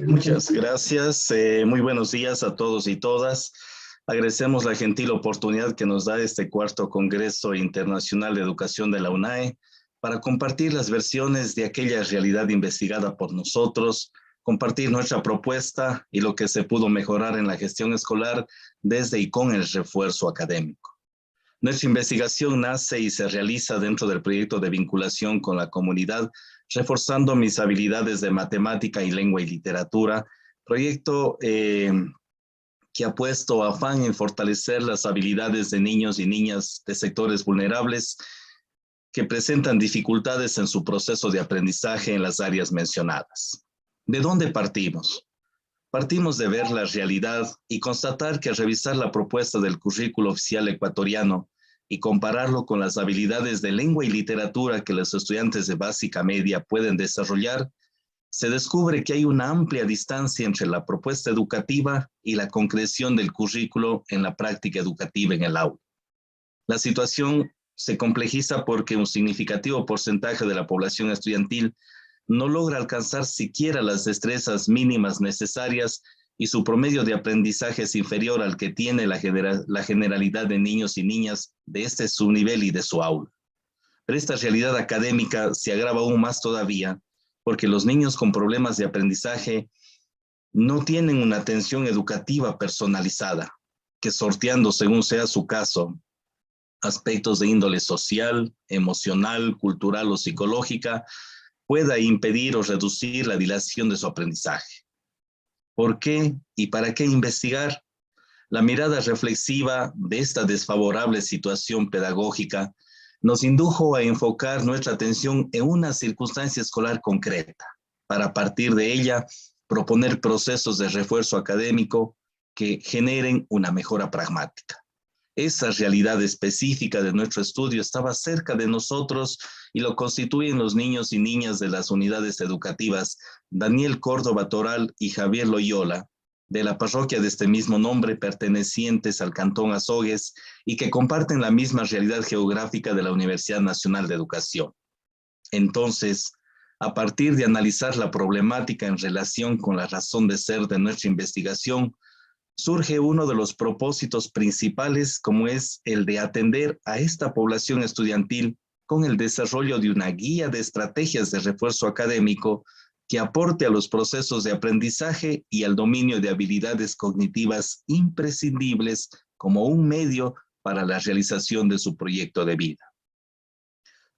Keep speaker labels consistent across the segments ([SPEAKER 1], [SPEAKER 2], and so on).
[SPEAKER 1] Muchas gracias. Muy buenos días a todos y todas. Agradecemos la gentil oportunidad que nos da este cuarto Congreso Internacional de Educación de la UNAE para compartir las versiones de aquella realidad investigada por nosotros, compartir nuestra propuesta y lo que se pudo mejorar en la gestión escolar desde y con el refuerzo académico. Nuestra investigación nace y se realiza dentro del proyecto de vinculación con la comunidad, reforzando mis habilidades de matemática y lengua y literatura, proyecto que ha puesto afán en fortalecer las habilidades de niños y niñas de sectores vulnerables que presentan dificultades en su proceso de aprendizaje en las áreas mencionadas. ¿De dónde partimos? Partimos de ver la realidad y constatar que al revisar la propuesta del currículo oficial ecuatoriano y compararlo con las habilidades de lengua y literatura que los estudiantes de básica media pueden desarrollar, se descubre que hay una amplia distancia entre la propuesta educativa y la concreción del currículo en la práctica educativa en el aula. La situación se complejiza porque un significativo porcentaje de la población estudiantil no logra alcanzar siquiera las destrezas mínimas necesarias y su promedio de aprendizaje es inferior al que tiene la generalidad de niños y niñas de este subnivel y de su aula. Pero esta realidad académica se agrava aún más todavía porque los niños con problemas de aprendizaje no tienen una atención educativa personalizada, que sorteando según sea su caso, aspectos de índole social, emocional, cultural o psicológica, pueda impedir o reducir la dilación de su aprendizaje. ¿Por qué y para qué investigar? La mirada reflexiva de esta desfavorable situación pedagógica nos indujo a enfocar nuestra atención en una circunstancia escolar concreta, para a partir de ella proponer procesos de refuerzo académico que generen una mejora pragmática. Esa realidad específica de nuestro estudio estaba cerca de nosotros y lo constituyen los niños y niñas de las unidades educativas Daniel Córdoba Toral y Javier Loyola, de la parroquia de este mismo nombre, pertenecientes al Cantón Azogues y que comparten la misma realidad geográfica de la Universidad Nacional de Educación. Entonces, a partir de analizar la problemática en relación con la razón de ser de nuestra investigación, surge uno de los propósitos principales, como es el de atender a esta población estudiantil con el desarrollo de una guía de estrategias de refuerzo académico que aporte a los procesos de aprendizaje y al dominio de habilidades cognitivas imprescindibles como un medio para la realización de su proyecto de vida.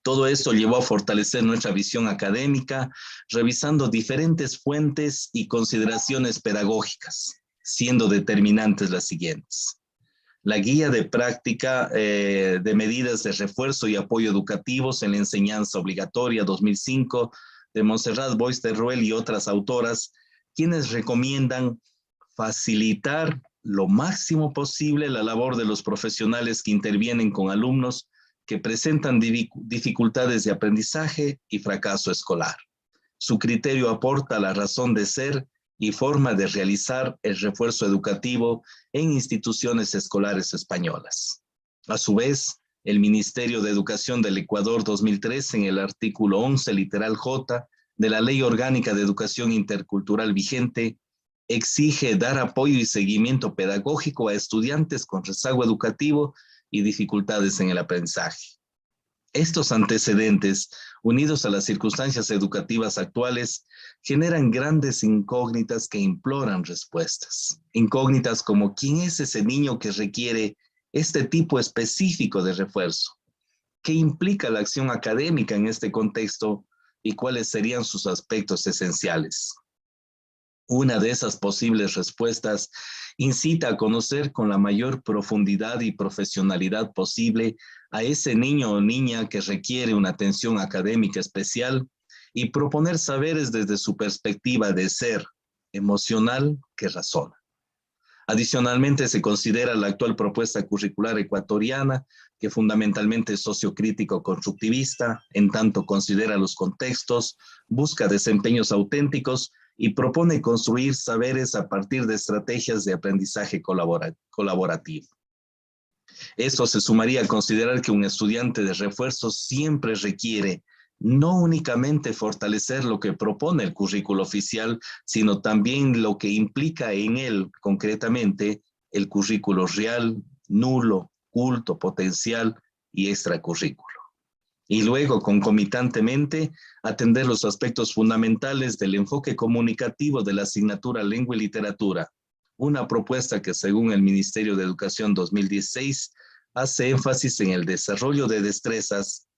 [SPEAKER 1] Todo esto llevó a fortalecer nuestra visión académica, revisando diferentes fuentes y consideraciones pedagógicas, siendo determinantes las siguientes. La guía de práctica de medidas de refuerzo y apoyo educativos en la enseñanza obligatoria 2005 de Montserrat Boix Teruel y otras autoras, quienes recomiendan facilitar lo máximo posible la labor de los profesionales que intervienen con alumnos que presentan dificultades de aprendizaje y fracaso escolar. Su criterio aporta la razón de ser y forma de realizar el refuerzo educativo en instituciones escolares españolas. A su vez, el Ministerio de Educación del Ecuador 2013, en el artículo 11, literal J, de la Ley Orgánica de Educación Intercultural vigente, exige dar apoyo y seguimiento pedagógico a estudiantes con rezago educativo y dificultades en el aprendizaje. Estos antecedentes, unidos a las circunstancias educativas actuales, generan grandes incógnitas que imploran respuestas. Incógnitas como ¿quién es ese niño que requiere este tipo específico de refuerzo? ¿Qué implica la acción académica en este contexto y cuáles serían sus aspectos esenciales? Una de esas posibles respuestas incita a conocer con la mayor profundidad y profesionalidad posible a ese niño o niña que requiere una atención académica especial y proponer saberes desde su perspectiva de ser emocional que razona. Adicionalmente, se considera la actual propuesta curricular ecuatoriana, que fundamentalmente es sociocrítico-constructivista, en tanto considera los contextos, busca desempeños auténticos y propone construir saberes a partir de estrategias de aprendizaje colaborativo. Esto se sumaría a considerar que un estudiante de refuerzo siempre requiere no únicamente fortalecer lo que propone el currículo oficial, sino también lo que implica en él concretamente el currículo real, nulo, culto, potencial y extracurrículo. Y luego, concomitantemente, atender los aspectos fundamentales del enfoque comunicativo de la asignatura Lengua y Literatura, una propuesta que, según el Ministerio de Educación 2016, hace énfasis en el desarrollo de destrezas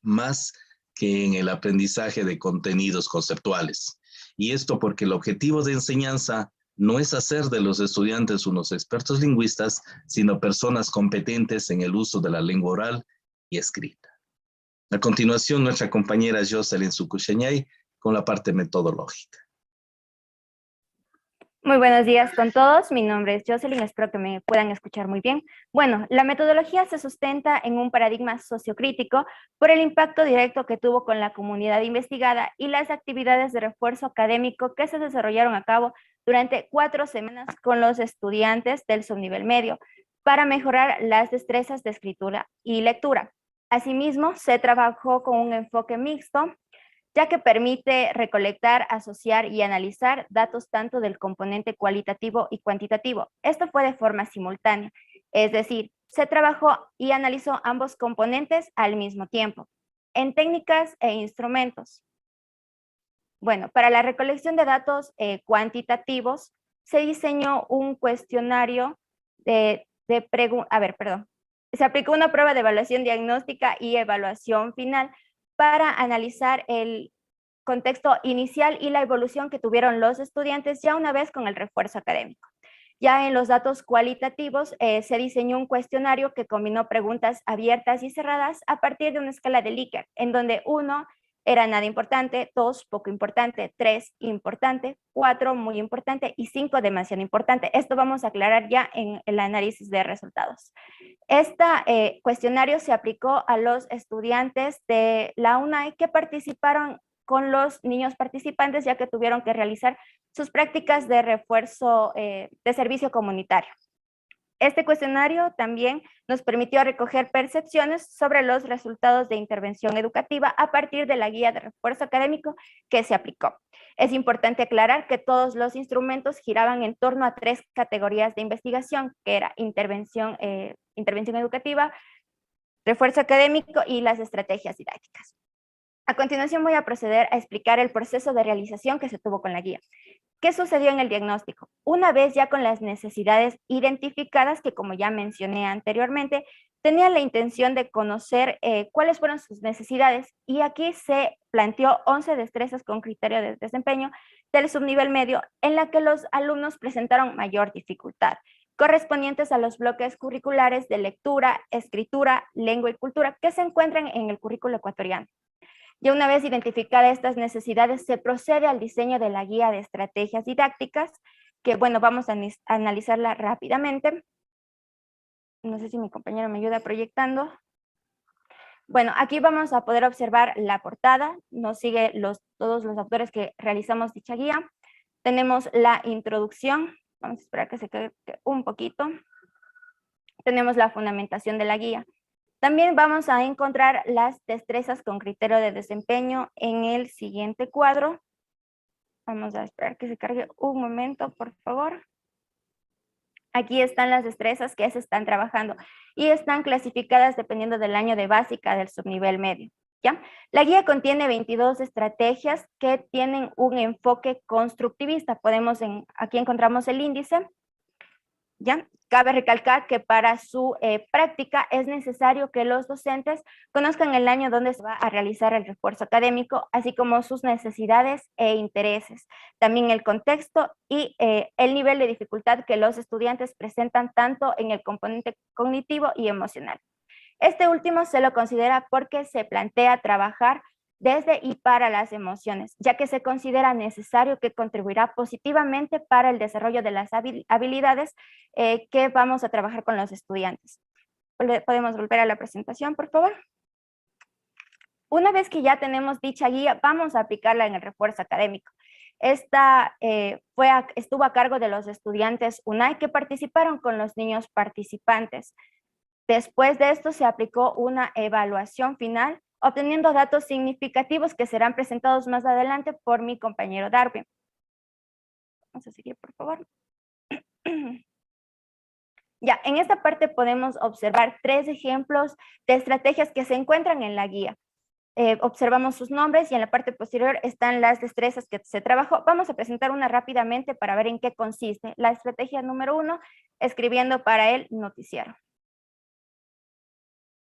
[SPEAKER 1] más que en el aprendizaje de contenidos conceptuales. Y esto porque el objetivo de enseñanza no es hacer de los estudiantes unos expertos lingüistas, sino personas competentes en el uso de la lengua oral y escrita. A continuación, nuestra compañera Jocelyn Sukucheñay con la parte metodológica.
[SPEAKER 2] Muy buenos días con todos, mi nombre es Jocelyn, espero que me puedan escuchar muy bien. Bueno, la metodología se sustenta en un paradigma sociocrítico por el impacto directo que tuvo con la comunidad investigada y las actividades de refuerzo académico que se desarrollaron a cabo durante 4 semanas con los estudiantes del subnivel medio para mejorar las destrezas de escritura y lectura. Asimismo, se trabajó con un enfoque mixto, ya que permite recolectar, asociar y analizar datos tanto del componente cualitativo y cuantitativo. Esto fue de forma simultánea, es decir, se trabajó y analizó ambos componentes al mismo tiempo, en técnicas e instrumentos. Bueno, para la recolección de datos cuantitativos, se diseñó un cuestionario se aplicó una prueba de evaluación diagnóstica y evaluación final para analizar el contexto inicial y la evolución que tuvieron los estudiantes ya una vez con el refuerzo académico. Ya en los datos cualitativos se diseñó un cuestionario que combinó preguntas abiertas y cerradas a partir de una escala de Likert, en donde 1 era nada importante, 2 poco importante, 3 importante, 4 muy importante y 5 demasiado importante. Esto vamos a aclarar ya en el análisis de resultados. Este cuestionario se aplicó a los estudiantes de la UNAE que participaron con los niños participantes, ya que tuvieron que realizar sus prácticas de refuerzo de servicio comunitario. Este cuestionario también nos permitió recoger percepciones sobre los resultados de intervención educativa a partir de la guía de refuerzo académico que se aplicó. Es importante aclarar que todos los instrumentos giraban en torno a 3 categorías de investigación, que era intervención educativa, refuerzo académico y las estrategias didácticas. A continuación voy a proceder a explicar el proceso de realización que se tuvo con la guía. ¿Qué sucedió en el diagnóstico? Una vez ya con las necesidades identificadas, que como ya mencioné anteriormente, tenía la intención de conocer cuáles fueron sus necesidades y aquí se planteó 11 destrezas con criterio de desempeño del subnivel medio en la que los alumnos presentaron mayor dificultad, correspondientes a los bloques curriculares de lectura, escritura, lengua y cultura que se encuentran en el currículo ecuatoriano. Ya una vez identificadas estas necesidades, se procede al diseño de la guía de estrategias didácticas, que bueno, vamos a analizarla rápidamente. No sé si mi compañero me ayuda proyectando. Bueno, aquí vamos a poder observar la portada, nos sigue todos los autores que realizamos dicha guía. Tenemos la introducción, vamos a esperar que se quede un poquito. Tenemos la fundamentación de la guía. También vamos a encontrar las destrezas con criterio de desempeño en el siguiente cuadro. Vamos a esperar que se cargue un momento, por favor. Aquí están las destrezas que se están trabajando y están clasificadas dependiendo del año de básica del subnivel medio, ¿ya? La guía contiene 22 estrategias que tienen un enfoque constructivista. Aquí encontramos el índice. ¿Ya? Cabe recalcar que para su práctica es necesario que los docentes conozcan el año donde se va a realizar el refuerzo académico, así como sus necesidades e intereses, también el contexto y el nivel de dificultad que los estudiantes presentan tanto en el componente cognitivo y emocional. Este último se lo considera porque se plantea trabajar desde y para las emociones, ya que se considera necesario que contribuirá positivamente para el desarrollo de las habilidades que vamos a trabajar con los estudiantes. Podemos volver a la presentación, por favor. Una vez que ya tenemos dicha guía, vamos a aplicarla en el refuerzo académico. Esta estuvo a cargo de los estudiantes UNAE que participaron con los niños participantes. Después de esto se aplicó una evaluación final obteniendo datos significativos que serán presentados más adelante por mi compañero Darwin. Vamos a seguir, por favor. Ya, en esta parte podemos observar 3 ejemplos de estrategias que se encuentran en la guía. Observamos sus nombres y en la parte posterior están las destrezas que se trabajó. Vamos a presentar una rápidamente para ver en qué consiste. La estrategia número 1, escribiendo para el noticiero.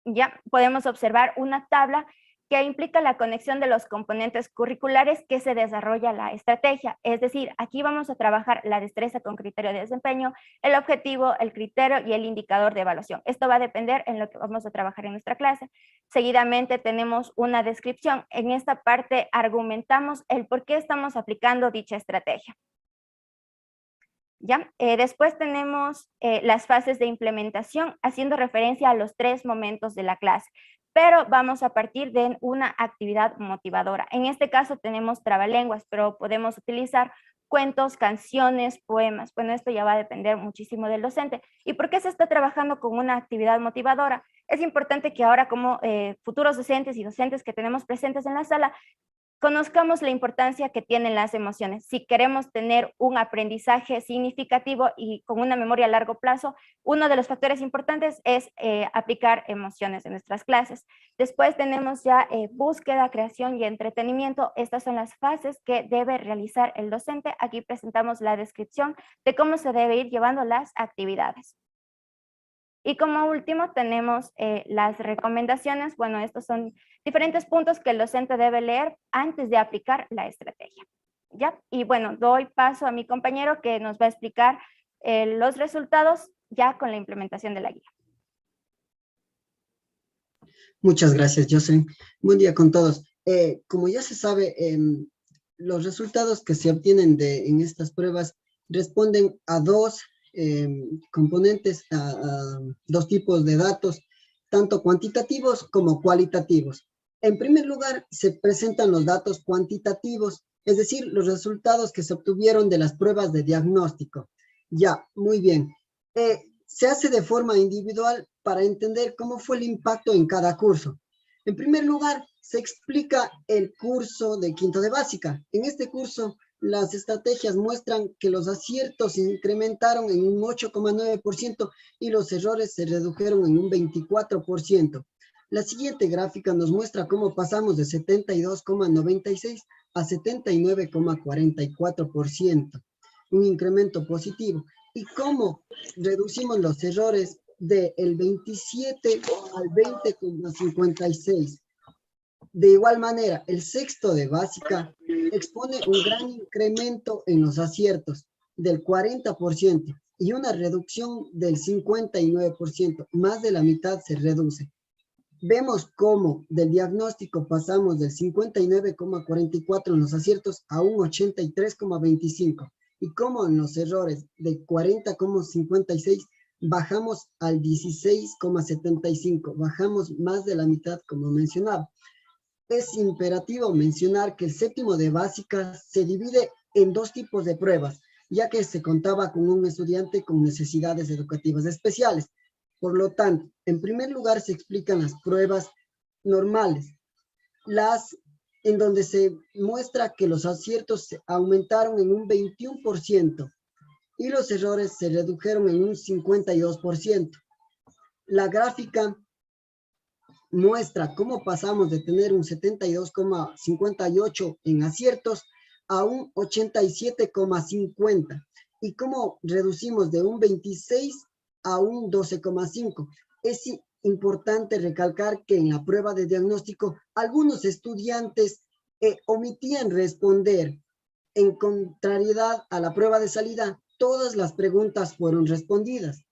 [SPEAKER 2] Ya podemos observar una tabla que implica la conexión de los componentes curriculares que se desarrolla la estrategia. Es decir, aquí vamos a trabajar la destreza con criterio de desempeño, el objetivo, el criterio y el indicador de evaluación. Esto va a depender en lo que vamos a trabajar en nuestra clase. Seguidamente tenemos una descripción. En esta parte argumentamos el por qué estamos aplicando dicha estrategia. ¿Ya? Después tenemos las fases de implementación, haciendo referencia a los 3 momentos de la clase, pero vamos a partir de una actividad motivadora. En este caso tenemos trabalenguas, pero podemos utilizar cuentos, canciones, poemas. Bueno, esto ya va a depender muchísimo del docente. ¿Y por qué se está trabajando con una actividad motivadora? Es importante que ahora como futuros docentes y docentes que tenemos presentes en la sala, conozcamos la importancia que tienen las emociones. Si queremos tener un aprendizaje significativo y con una memoria a largo plazo, uno de los factores importantes es aplicar emociones en nuestras clases. Después tenemos ya búsqueda, creación y entretenimiento. Estas son las fases que debe realizar el docente. Aquí presentamos la descripción de cómo se debe ir llevando las actividades. Y como último tenemos las recomendaciones. Bueno, estos son diferentes puntos que el docente debe leer antes de aplicar la estrategia. ¿Ya? Y bueno, doy paso a mi compañero que nos va a explicar los resultados ya con la implementación de la guía.
[SPEAKER 3] Muchas gracias, Jocelyn. Buen día con todos. Como ya se sabe, los resultados que se obtienen en estas pruebas responden a 2 componentes, a 2 tipos de datos, tanto cuantitativos como cualitativos. En primer lugar, se presentan los datos cuantitativos, es decir, los resultados que se obtuvieron de las pruebas de diagnóstico. Ya, muy bien. Se hace de forma individual para entender cómo fue el impacto en cada curso. En primer lugar, se explica el curso de quinto de básica. En este curso, las estrategias muestran que los aciertos se incrementaron en un 8,9% y los errores se redujeron en un 24%. La siguiente gráfica nos muestra cómo pasamos de 72,96 a 79,44%, un incremento positivo, y cómo reducimos los errores del 27 al 20,56. De igual manera, el sexto de básica expone un gran incremento en los aciertos del 40% y una reducción del 59%, más de la mitad se reduce. Vemos cómo del diagnóstico pasamos del 59,44 en los aciertos a un 83,25 y cómo en los errores de 40,56 bajamos al 16,75, bajamos más de la mitad como mencionaba. Es imperativo mencionar que el séptimo de básica se divide en 2 tipos de pruebas, ya que se contaba con un estudiante con necesidades educativas especiales. Por lo tanto, en primer lugar se explican las pruebas normales, las en donde se muestra que los aciertos aumentaron en un 21% y los errores se redujeron en un 52%. La gráfica muestra cómo pasamos de tener un 72,58 en aciertos a un 87,50 y cómo reducimos de un 26 a un 12,5. Es importante recalcar que en la prueba de diagnóstico algunos estudiantes omitían responder. En contrariedad a la prueba de salida, todas las preguntas fueron respondidas.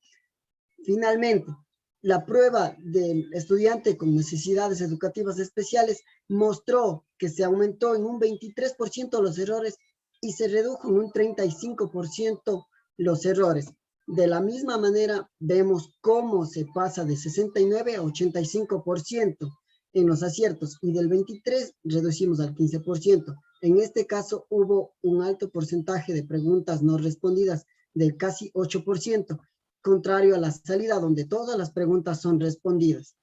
[SPEAKER 3] Finalmente, la prueba del estudiante con necesidades educativas especiales mostró que se aumentó en un 23% los errores y se redujo en un 35% los errores. De la misma manera, vemos cómo se pasa de 69 a 85% en los aciertos y del 23 reducimos al 15%. En este caso, hubo un alto porcentaje de preguntas no respondidas del casi 8%, contrario a la salida donde todas las preguntas son respondidas.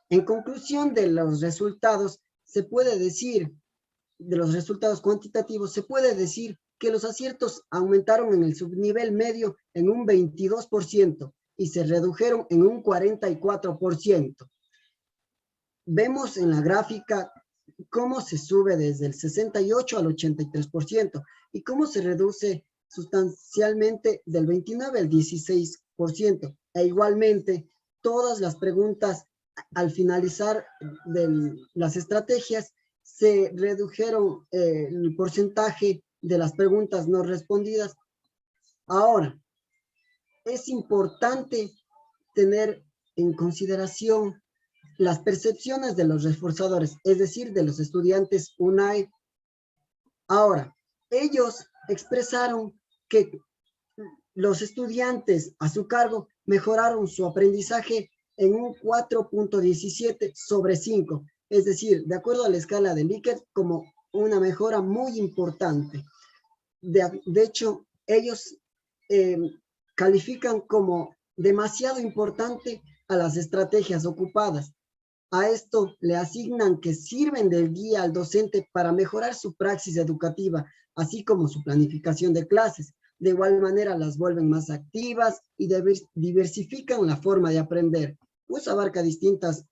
[SPEAKER 3] En conclusión de los resultados, se puede decir, de los resultados cuantitativos, se puede decir que los aciertos aumentaron en el subnivel medio en un 22% y se redujeron en un 44%. Vemos en la gráfica cómo se sube desde el 68 al 83% y cómo se reduce sustancialmente del 29 al 16%. E igualmente, todas las preguntas al finalizar las estrategias se redujeron el porcentaje de las preguntas no respondidas. Ahora, es importante tener en consideración las percepciones de los reforzadores, es decir, de los estudiantes UNAE. Ahora, ellos expresaron que los estudiantes a su cargo mejoraron su aprendizaje en un 4.17 sobre 5, es decir, de acuerdo a la escala de Likert, como una mejora muy importante. De hecho, ellos califican como demasiado importante a las estrategias ocupadas. A esto le asignan que sirven de guía al docente para mejorar su praxis educativa, así como su planificación de clases. De igual manera las vuelven más activas y diversifican la forma de aprender, pues abarca distintos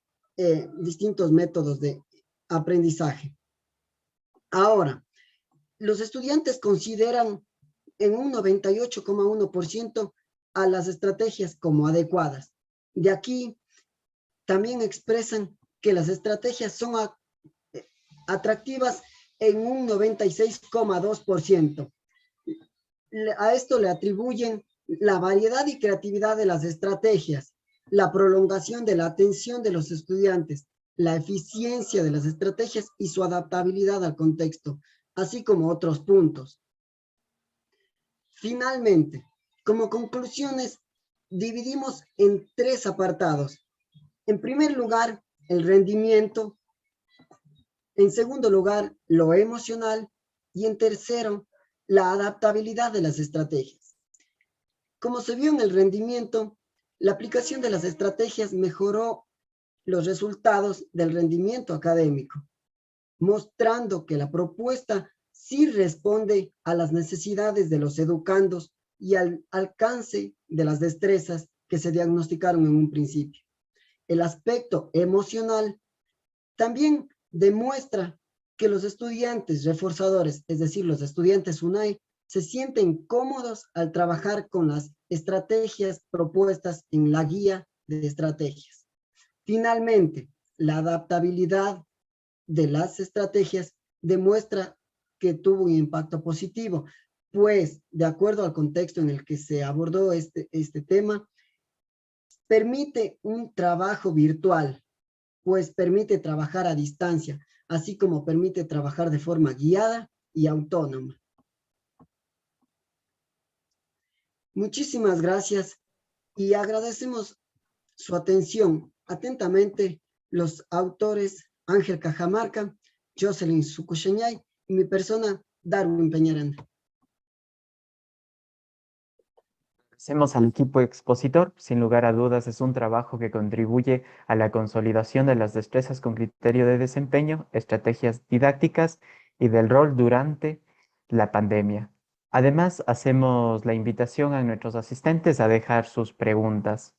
[SPEAKER 3] métodos de aprendizaje. Ahora, los estudiantes consideran en un 98,1% a las estrategias como adecuadas. De aquí también expresan que las estrategias son atractivas en un 96,2%. A esto le atribuyen la variedad y creatividad de las estrategias, la prolongación de la atención de los estudiantes, la eficiencia de las estrategias y su adaptabilidad al contexto, así como otros puntos. Finalmente, como conclusiones, dividimos en 3 apartados. En primer lugar, el rendimiento. En segundo lugar, lo emocional. Y en tercero, la adaptabilidad de las estrategias. Como se vio en el rendimiento, la aplicación de las estrategias mejoró los resultados del rendimiento académico, mostrando que la propuesta sí responde a las necesidades de los educandos y al alcance de las destrezas que se diagnosticaron en un principio. El aspecto emocional también demuestra que los estudiantes reforzadores, es decir, los estudiantes UNAE, se sienten cómodos al trabajar con las estrategias propuestas en la guía de estrategias. Finalmente, la adaptabilidad de las estrategias demuestra que tuvo un impacto positivo, pues de acuerdo al contexto en el que se abordó este tema, permite un trabajo virtual, pues permite trabajar a distancia, así como permite trabajar de forma guiada y autónoma. Muchísimas gracias y agradecemos su atención. Atentamente, los autores Ángel Cajamarca, Jocelyn Sucusheñay y mi persona, Darwin Peñaranda.
[SPEAKER 4] Agradecemos al equipo expositor. Sin lugar a dudas, es un trabajo que contribuye a la consolidación de las destrezas con criterio de desempeño, estrategias didácticas y del rol durante la pandemia. Además, hacemos la invitación a nuestros asistentes a dejar sus preguntas.